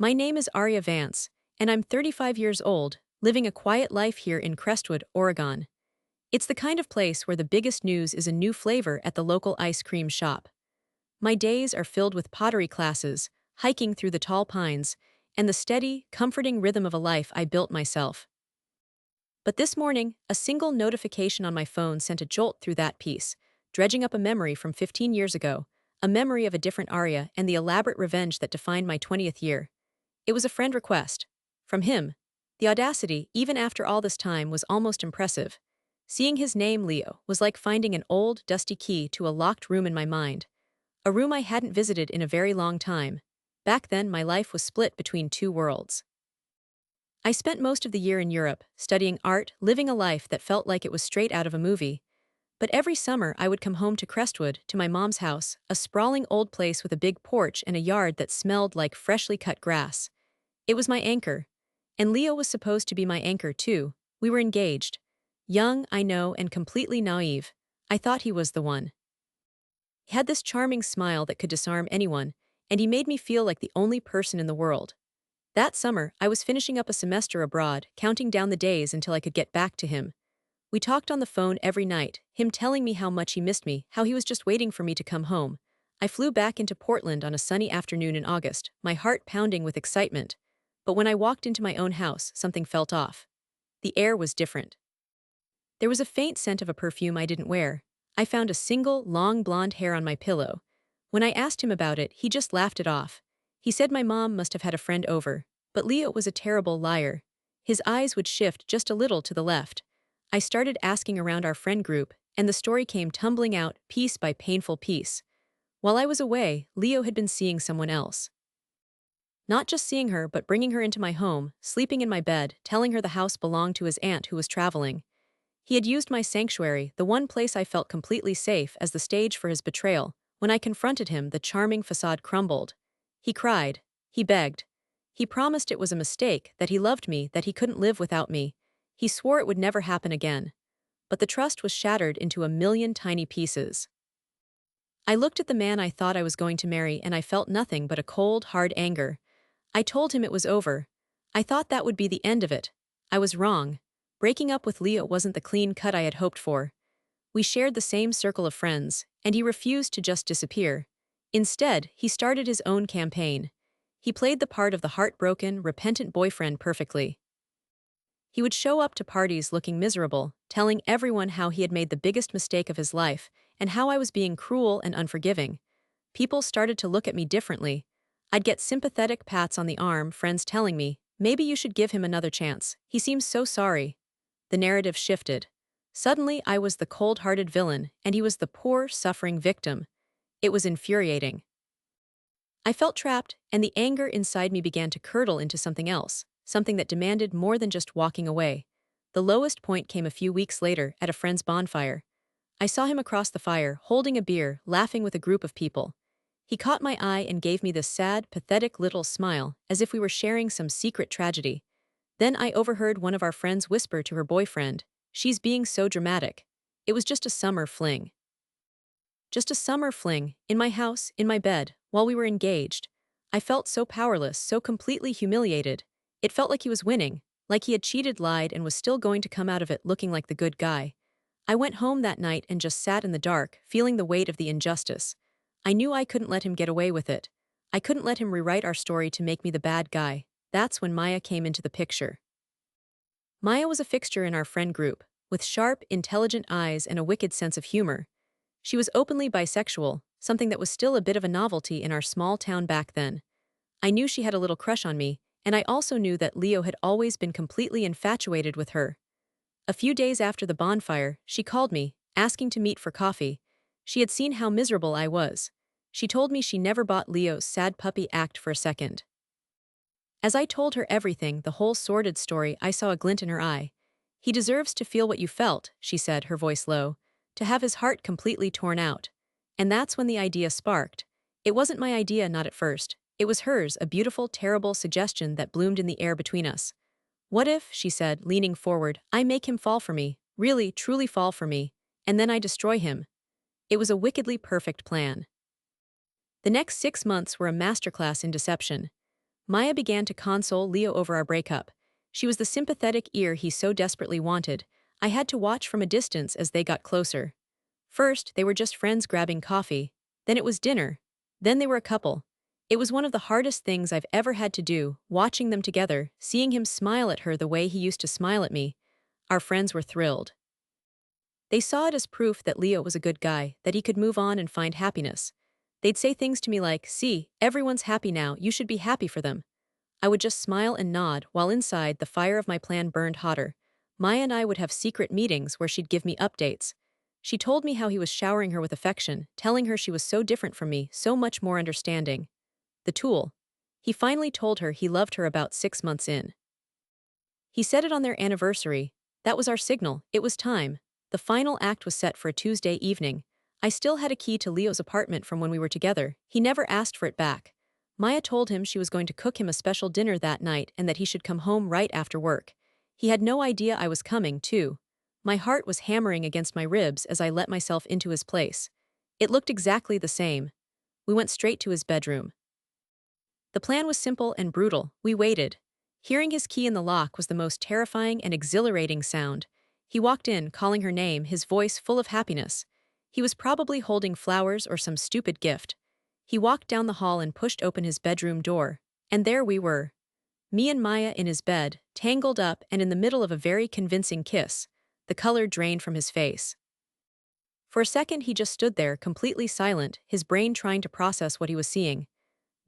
My name is Arya Vance, and I'm 35 years old, living a quiet life here in Crestwood, Oregon. It's the kind of place where the biggest news is a new flavor at the local ice cream shop. My days are filled with pottery classes, hiking through the tall pines, and the steady, comforting rhythm of a life I built myself. But this morning, a single notification on my phone sent a jolt through that piece, dredging up a memory from 15 years ago, a memory of a different Arya and the elaborate revenge that defined my 20th year. It was a friend request. From him. The audacity, even after all this time, was almost impressive. Seeing his name, Leo, was like finding an old, dusty key to a locked room in my mind. A room I hadn't visited in a very long time. Back then, my life was split between two worlds. I spent most of the year in Europe, studying art, living a life that felt like it was straight out of a movie. But every summer I would come home to Crestwood, to my mom's house, a sprawling old place with a big porch and a yard that smelled like freshly cut grass. It was my anchor. And Leo was supposed to be my anchor too. We were engaged. Young, I know, and completely naive. I thought he was the one. He had this charming smile that could disarm anyone, and he made me feel like the only person in the world. That summer, I was finishing up a semester abroad, counting down the days until I could get back to him. We talked on the phone every night, him telling me how much he missed me, how he was just waiting for me to come home. I flew back into Portland on a sunny afternoon in August, my heart pounding with excitement. But when I walked into my own house, something felt off. The air was different. There was a faint scent of a perfume I didn't wear. I found a single, long blonde hair on my pillow. When I asked him about it, he just laughed it off. He said my mom must have had a friend over. But Leo was a terrible liar. His eyes would shift just a little to the left. I started asking around our friend group, and the story came tumbling out, piece by painful piece. While I was away, Leo had been seeing someone else. Not just seeing her, but bringing her into my home, sleeping in my bed, telling her the house belonged to his aunt who was traveling. He had used my sanctuary, the one place I felt completely safe, as the stage for his betrayal. When I confronted him, the charming facade crumbled. He cried. He begged. He promised it was a mistake, that he loved me, that he couldn't live without me. He swore it would never happen again. But the trust was shattered into a million tiny pieces. I looked at the man I thought I was going to marry, and I felt nothing but a cold, hard anger. I told him it was over. I thought that would be the end of it. I was wrong. Breaking up with Leo wasn't the clean cut I had hoped for. We shared the same circle of friends, and he refused to just disappear. Instead, he started his own campaign. He played the part of the heartbroken, repentant boyfriend perfectly. He would show up to parties looking miserable, telling everyone how he had made the biggest mistake of his life, and how I was being cruel and unforgiving. People started to look at me differently. I'd get sympathetic pats on the arm, friends telling me, maybe you should give him another chance. He seems so sorry. The narrative shifted. Suddenly, I was the cold-hearted villain, and he was the poor, suffering victim. It was infuriating. I felt trapped, and the anger inside me began to curdle into something else, something that demanded more than just walking away. The lowest point came a few weeks later, at a friend's bonfire. I saw him across the fire, holding a beer, laughing with a group of people. He caught my eye and gave me this sad, pathetic little smile, as if we were sharing some secret tragedy. Then I overheard one of our friends whisper to her boyfriend, "She's being so dramatic." It was just a summer fling. Just a summer fling, in my house, in my bed, while we were engaged. I felt so powerless, so completely humiliated. It felt like he was winning, like he had cheated, lied, and was still going to come out of it looking like the good guy. I went home that night and just sat in the dark, feeling the weight of the injustice. I knew I couldn't let him get away with it. I couldn't let him rewrite our story to make me the bad guy. That's when Maya came into the picture. Maya was a fixture in our friend group, with sharp, intelligent eyes and a wicked sense of humor. She was openly bisexual, something that was still a bit of a novelty in our small town back then. I knew she had a little crush on me, and I also knew that Leo had always been completely infatuated with her. A few days after the bonfire, she called me, asking to meet for coffee. She had seen how miserable I was. She told me she never bought Leo's sad puppy act for a second. As I told her everything, the whole sordid story, I saw a glint in her eye. "He deserves to feel what you felt," she said, her voice low, "to have his heart completely torn out." And that's when the idea sparked. It wasn't my idea, not at first. It was hers, a beautiful, terrible suggestion that bloomed in the air between us. "What if," she said, leaning forward, "I make him fall for me, really, truly fall for me, and then I destroy him?" It was a wickedly perfect plan. The next 6 months were a masterclass in deception. Maya began to console Leo over our breakup. She was the sympathetic ear he so desperately wanted. I had to watch from a distance as they got closer. First, they were just friends grabbing coffee. Then it was dinner. Then they were a couple. It was one of the hardest things I've ever had to do, watching them together, seeing him smile at her the way he used to smile at me. Our friends were thrilled. They saw it as proof that Leo was a good guy, that he could move on and find happiness. They'd say things to me like, "See, everyone's happy now, you should be happy for them." I would just smile and nod, while inside, the fire of my plan burned hotter. Maya and I would have secret meetings where she'd give me updates. She told me how he was showering her with affection, telling her she was so different from me, so much more understanding. The tool. He finally told her he loved her about 6 months in. He said it on their anniversary. That was our signal, it was time. The final act was set for a Tuesday evening. I still had a key to Leo's apartment from when we were together. He never asked for it back. Maya told him she was going to cook him a special dinner that night and that he should come home right after work. He had no idea I was coming, too. My heart was hammering against my ribs as I let myself into his place. It looked exactly the same. We went straight to his bedroom. The plan was simple and brutal. We waited. Hearing his key in the lock was the most terrifying and exhilarating sound. He walked in, calling her name, his voice full of happiness. He was probably holding flowers or some stupid gift. He walked down the hall and pushed open his bedroom door. And there we were. Me and Maya in his bed, tangled up and in the middle of a very convincing kiss. The color drained from his face. For a second he just stood there, completely silent, his brain trying to process what he was seeing.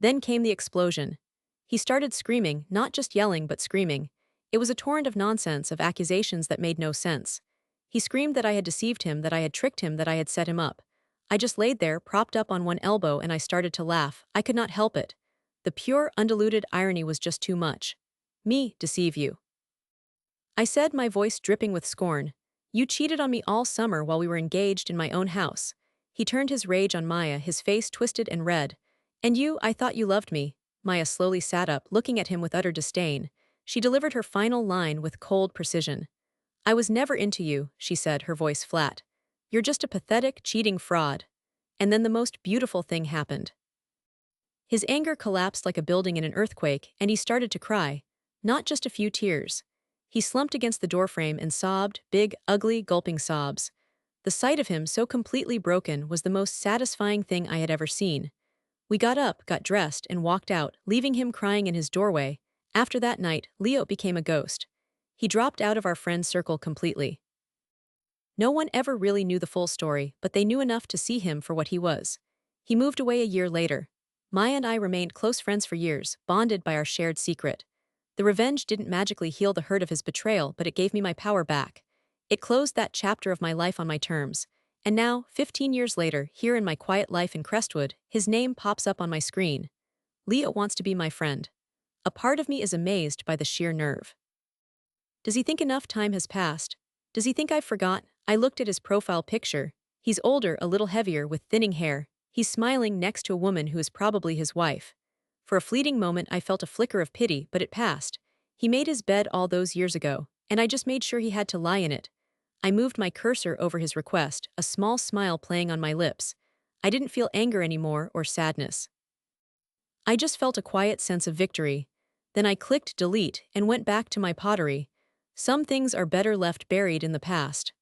Then came the explosion. He started screaming, not just yelling but screaming. It was a torrent of nonsense, of accusations that made no sense. He screamed that I had deceived him, that I had tricked him, that I had set him up. I just laid there, propped up on one elbow, and I started to laugh. I could not help it. The pure, undiluted irony was just too much. Me, deceive you. I said, my voice dripping with scorn. You cheated on me all summer while we were engaged in my own house. He turned his rage on Maya, his face twisted and red. And you, I thought you loved me. Maya slowly sat up, looking at him with utter disdain. She delivered her final line with cold precision. I was never into you, she said, her voice flat. You're just a pathetic, cheating fraud. And then the most beautiful thing happened. His anger collapsed like a building in an earthquake, and he started to cry. Not just a few tears. He slumped against the doorframe and sobbed, big, ugly, gulping sobs. The sight of him so completely broken was the most satisfying thing I had ever seen. We got up, got dressed, and walked out, leaving him crying in his doorway. After that night, Leo became a ghost. He dropped out of our friend circle completely. No one ever really knew the full story, but they knew enough to see him for what he was. He moved away a year later. Maya and I remained close friends for years, bonded by our shared secret. The revenge didn't magically heal the hurt of his betrayal, but it gave me my power back. It closed that chapter of my life on my terms. And now, 15 years later, here in my quiet life in Crestwood, his name pops up on my screen. Leo wants to be my friend. A part of me is amazed by the sheer nerve. Does he think enough time has passed? Does he think I've forgot? I looked at his profile picture. He's older, a little heavier, with thinning hair. He's smiling next to a woman who is probably his wife. For a fleeting moment I felt a flicker of pity, but it passed. He made his bed all those years ago, and I just made sure he had to lie in it. I moved my cursor over his request, a small smile playing on my lips. I didn't feel anger anymore or sadness. I just felt a quiet sense of victory. Then I clicked delete and went back to my pottery. Some things are better left buried in the past.